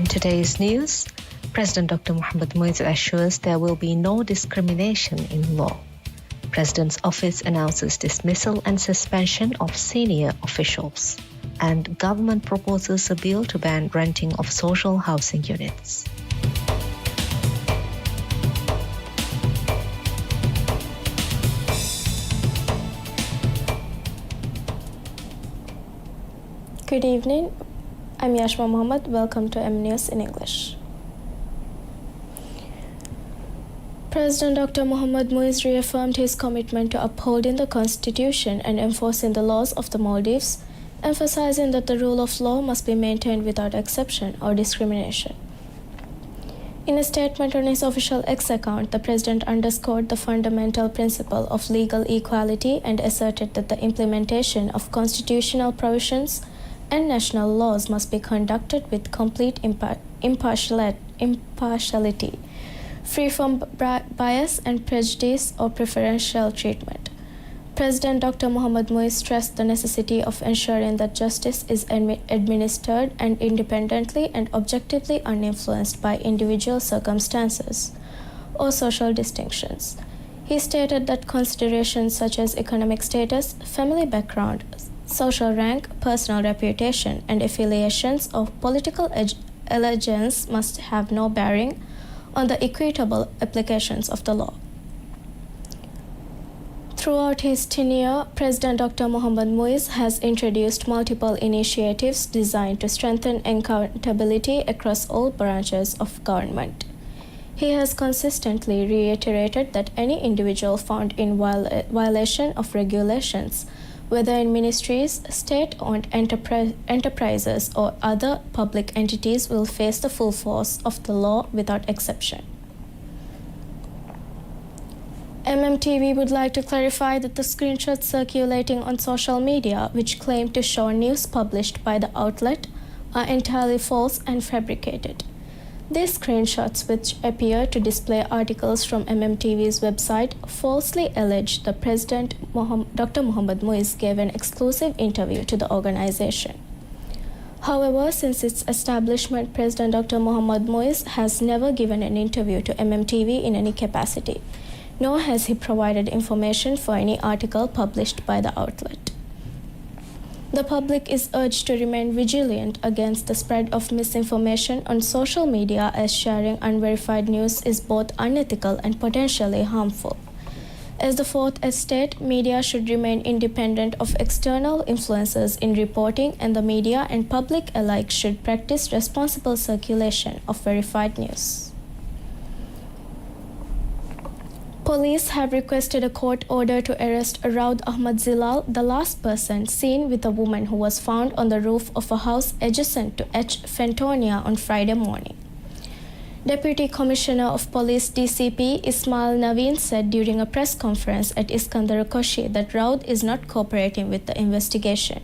In today's news, President Dr. Mohamed Moise assures there will be no discrimination in law. President's office announces dismissal and suspension of senior officials. And government proposes a bill to ban renting of social housing units. Good evening. I'm Yashma Mohammed. Welcome to M News in English. President Dr. Mohamed Moise reaffirmed his commitment to upholding the Constitution and enforcing the laws of the Maldives, emphasizing that the rule of law must be maintained without exception or discrimination. In a statement on his official X account, the President underscored the fundamental principle of legal equality and asserted that the implementation of constitutional provisions and national laws must be conducted with complete impartiality, free from bias and prejudice or preferential treatment. President Dr. Mohamed Moise stressed the necessity of ensuring that justice is administered and independently and objectively uninfluenced by individual circumstances or social distinctions. He stated that considerations such as economic status, family background, social rank, personal reputation, and affiliations of political allegiance must have no bearing on the equitable applications of the law. Throughout his tenure, President Dr. Mohamed Moise has introduced multiple initiatives designed to strengthen accountability across all branches of government. He has consistently reiterated that any individual found in violation of regulations, whether in ministries, state-owned enterprises, or other public entities, will face the full force of the law without exception. MMTV would like to clarify that the screenshots circulating on social media, which claim to show news published by the outlet, are entirely false and fabricated. These screenshots, which appear to display articles from MMTV's website, falsely allege the President Dr. Mohamed Moise gave an exclusive interview to the organization. However, since its establishment, President Dr. Mohamed Moise has never given an interview to MMTV in any capacity, nor has he provided information for any article published by the outlet. The public is urged to remain vigilant against the spread of misinformation on social media, as sharing unverified news is both unethical and potentially harmful. As the Fourth Estate, media should remain independent of external influences in reporting, and the media and public alike should practice responsible circulation of verified news. Police have requested a court order to arrest Raud Ahmad Zilal, the last person seen with a woman who was found on the roof of a house adjacent to H. Fentonia on Friday morning. Deputy Commissioner of Police DCP Ismail Naveen said during a press conference at Iskandar Koshi that Raud is not cooperating with the investigation.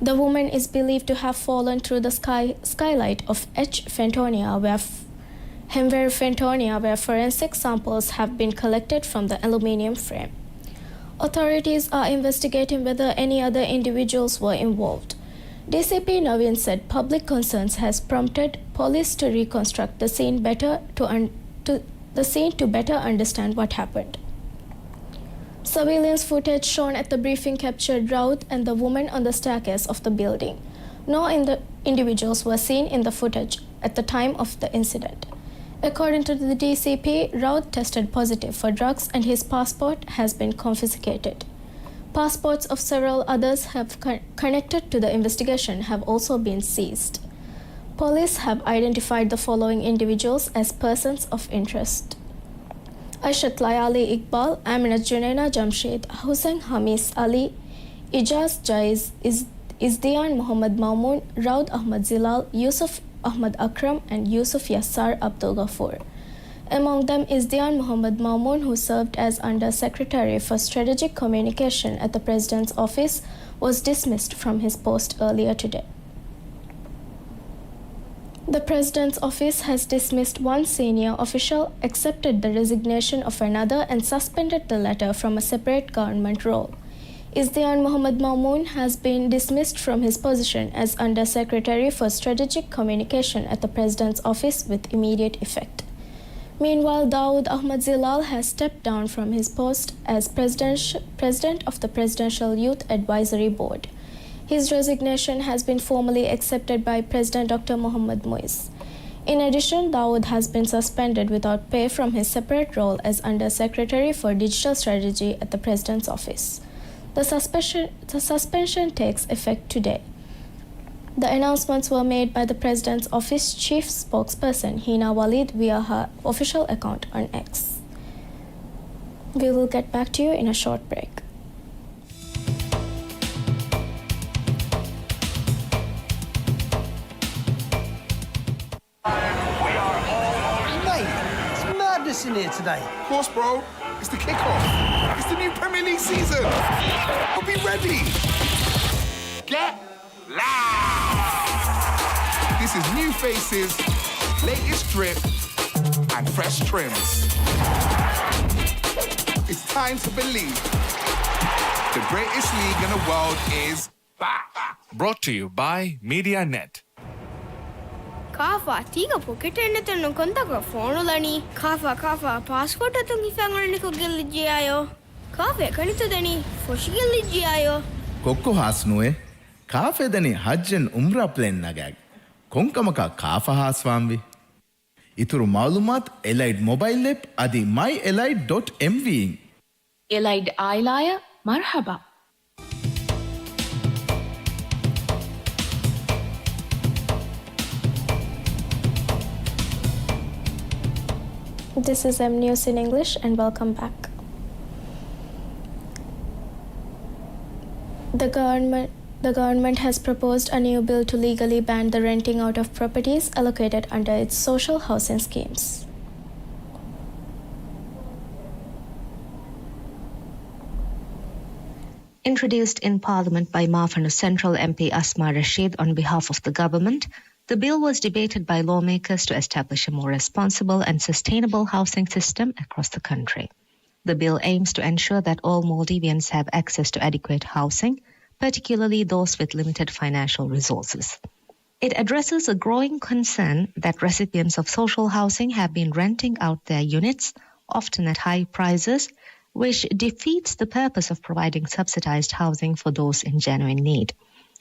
The woman is believed to have fallen through the skylight of H. Fentonia, where forensic samples have been collected from the aluminium frame. Authorities are investigating whether any other individuals were involved. DCP Naveen said public concerns has prompted police to reconstruct the scene to better understand what happened. Surveillance footage shown at the briefing captured Raud and the woman on the staircase of the building. No individuals were seen in the footage at the time of the incident. According to the DCP, Raud tested positive for drugs and his passport has been confiscated. Passports of several others have connected to the investigation have also been seized. Police have identified the following individuals as persons of interest: Aishat Layali Iqbal, Aminat Junaina Jamshid, Hussein Hamis Ali, Ijaz Jaiz, Izdian Muhammad Mamoon, Raud Ahmad Zilal, Yusuf Ahmad Akram, and Yusuf Yassar Abdul Ghafoor. Among them is Dian Muhammad Mamoon, who served as Under Secretary for Strategic Communication at the President's Office, was dismissed from his post earlier today. The President's Office has dismissed one senior official, accepted the resignation of another, and suspended the latter from a separate government role. Izdian Mohammad Mamoon has been dismissed from his position as Under Secretary for Strategic Communication at the President's Office with immediate effect. Meanwhile, Dawood Ahmad Zilal has stepped down from his post as President of the Presidential Youth Advisory Board. His resignation has been formally accepted by President Dr. Mohammad Moise. In addition, Dawood has been suspended without pay from his separate role as Under Secretary for Digital Strategy at the President's Office. The suspension takes effect today. The announcements were made by the President's Office chief spokesperson Hina Walid via her official account on X. We will get back to you in a short break. Mate, it's madness in here today. Of course, bro. It's the kickoff. It's the new Premier League season. I'll be ready. Get loud. This is new faces, latest drip, and fresh trims. It's time to believe. The greatest league in the world is back. Brought to you by MediaNet. Kafa, tiga pocket ennetan no kontaga phone lani. Kafa passport atungi fangani ko gilji ayo. Kafe kanito dani foshi gilji ayo. Kokko hasnuwe kafe dani hajjan umra plan nagag. Konkamaka kafa haswamvi. Ituru malumat Elite mobile app adi myelite.mv. Elite Ailaya Marhaba. This is M News in English and welcome back. The government has proposed a new bill to legally ban the renting out of properties allocated under its social housing schemes. Introduced in Parliament by Mafano Central MP Asma Rashid on behalf of the government, the bill was debated by lawmakers to establish a more responsible and sustainable housing system across the country. The bill aims to ensure that all Maldivians have access to adequate housing, particularly those with limited financial resources. It addresses a growing concern that recipients of social housing have been renting out their units, often at high prices, which defeats the purpose of providing subsidized housing for those in genuine need.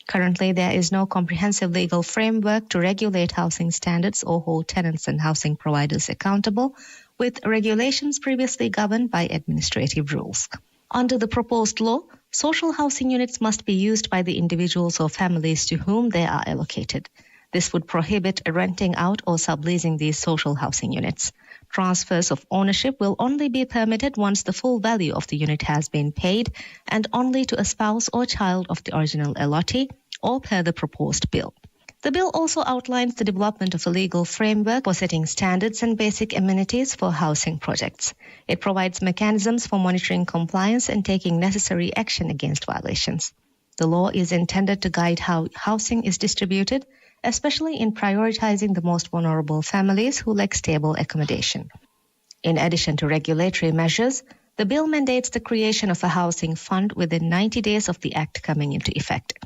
Currently, there is no comprehensive legal framework to regulate housing standards or hold tenants and housing providers accountable, with regulations previously governed by administrative rules. Under the proposed law, social housing units must be used by the individuals or families to whom they are allocated. This would prohibit renting out or subleasing these social housing units. Transfers of ownership will only be permitted once the full value of the unit has been paid and only to a spouse or child of the original allottee or per the proposed bill. The bill also outlines the development of a legal framework for setting standards and basic amenities for housing projects. It provides mechanisms for monitoring compliance and taking necessary action against violations. The law is intended to guide how housing is distributed, especially in prioritizing the most vulnerable families who lack stable accommodation. In addition to regulatory measures, the bill mandates the creation of a housing fund within 90 days of the act coming into effect.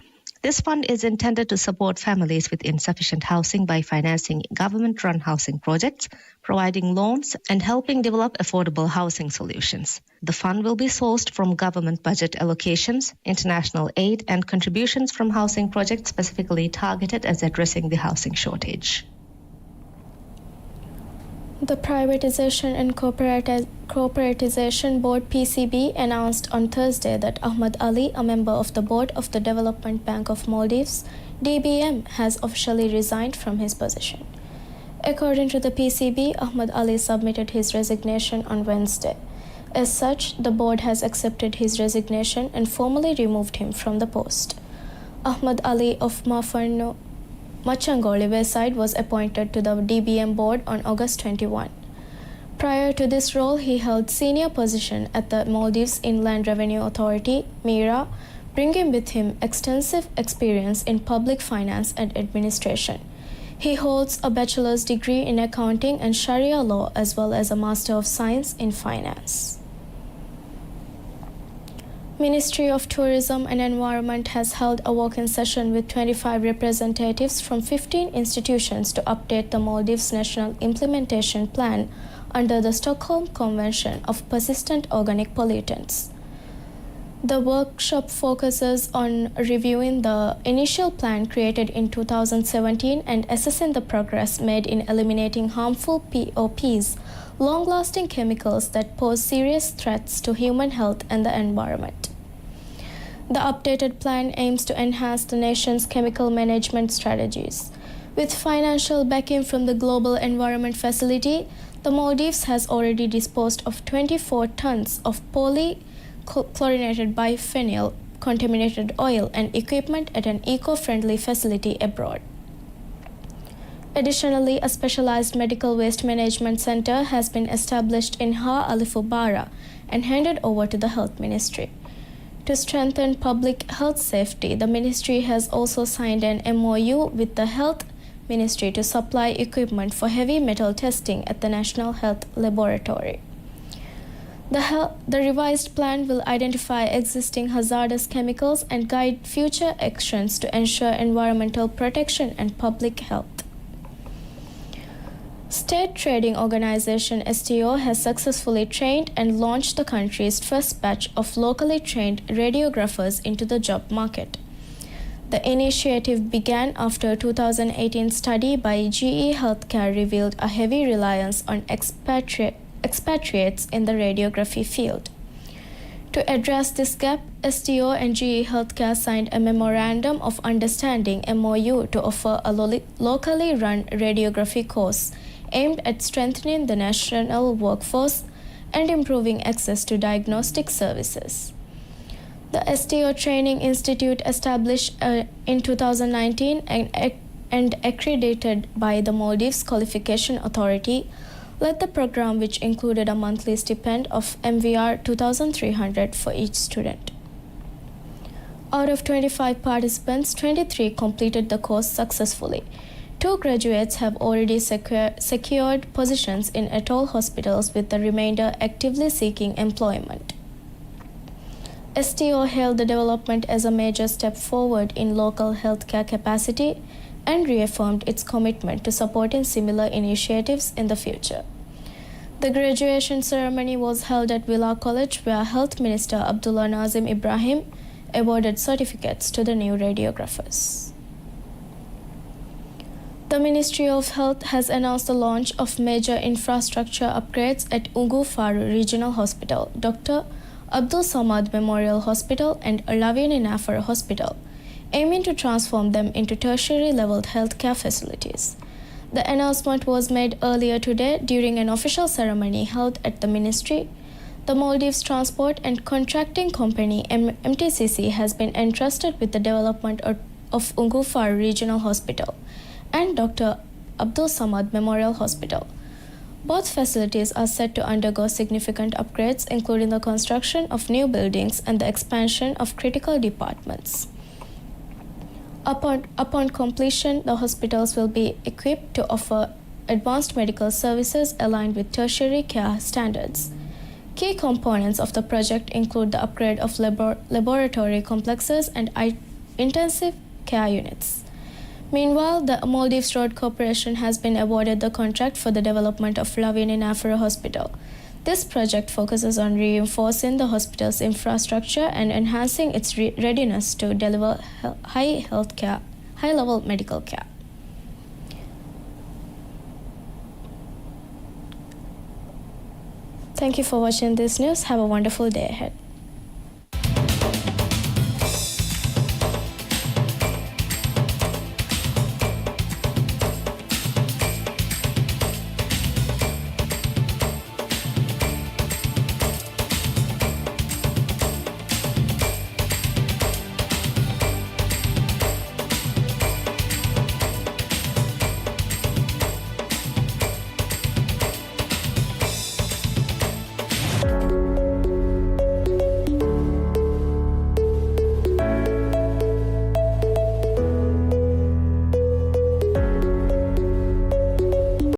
This fund is intended to support families with insufficient housing by financing government-run housing projects, providing loans, and helping develop affordable housing solutions. The fund will be sourced from government budget allocations, international aid, and contributions from housing projects specifically targeted at addressing the housing shortage. The Privatization and Corporatization Board PCB announced on Thursday that Ahmad Ali, a member of the board of the Development Bank of Maldives, DBM, has officially resigned from his position. According to the PCB, Ahmad Ali submitted his resignation on Wednesday. As such, the board has accepted his resignation and formally removed him from the post. Ahmad Ali of Machangoli Wayside was appointed to the DBM board on August 21. Prior to this role, he held senior position at the Maldives Inland Revenue Authority, MIRA, bringing with him extensive experience in public finance and administration. He holds a bachelor's degree in accounting and Sharia law as well as a Master of Science in Finance. Ministry of Tourism and Environment has held a walk-in session with 25 representatives from 15 institutions to update the Maldives National Implementation Plan under the Stockholm Convention of Persistent Organic Pollutants. The workshop focuses on reviewing the initial plan created in 2017 and assessing the progress made in eliminating harmful POPs, long-lasting chemicals that pose serious threats to human health and the environment. The updated plan aims to enhance the nation's chemical management strategies. With financial backing from the Global Environment Facility, the Maldives has already disposed of 24 tons of polychlorinated biphenyl contaminated oil and equipment at an eco-friendly facility abroad. Additionally, a specialized medical waste management center has been established in Ha Alifu Bara and handed over to the Health Ministry. To strengthen public health safety, the ministry has also signed an MOU with the Health Ministry to supply equipment for heavy metal testing at the National Health Laboratory. The revised plan will identify existing hazardous chemicals and guide future actions to ensure environmental protection and public health. State Trading Organization STO has successfully trained and launched the country's first batch of locally trained radiographers into the job market. The initiative began after a 2018 study by GE Healthcare revealed a heavy reliance on expatriates in the radiography field. To address this gap, STO and GE Healthcare signed a Memorandum of Understanding MOU to offer a locally run radiography course aimed at strengthening the national workforce and improving access to diagnostic services. The STO Training Institute, established in 2019 and accredited by the Maldives Qualification Authority, led the program, which included a monthly stipend of MVR 2,300 for each student. Out of 25 participants, 23 completed the course successfully. 2 graduates have already secured positions in atoll hospitals, with the remainder actively seeking employment. STO hailed the development as a major step forward in local healthcare capacity and reaffirmed its commitment to supporting similar initiatives in the future. The graduation ceremony was held at Villa College, where Health Minister Abdullah Nazim Ibrahim awarded certificates to the new radiographers. The Ministry of Health has announced the launch of major infrastructure upgrades at Ungu Faru Regional Hospital, Dr. Abdul Samad Memorial Hospital and Lavini Nafar Hospital, aiming to transform them into tertiary-level healthcare facilities. The announcement was made earlier today during an official ceremony held at the ministry. The Maldives Transport and Contracting Company MTCC has been entrusted with the development of Ungu Faru Regional Hospital and Dr. Abdul Samad Memorial Hospital. Both facilities are set to undergo significant upgrades, including the construction of new buildings and the expansion of critical departments. Upon completion, the hospitals will be equipped to offer advanced medical services aligned with tertiary care standards. Key components of the project include the upgrade of laboratory complexes and intensive care units. Meanwhile, the Maldives Road Corporation has been awarded the contract for the development of Lavini Nafar Hospital. This project focuses on reinforcing the hospital's infrastructure and enhancing its readiness to deliver high-level medical care. Thank you for watching this news. Have a wonderful day ahead.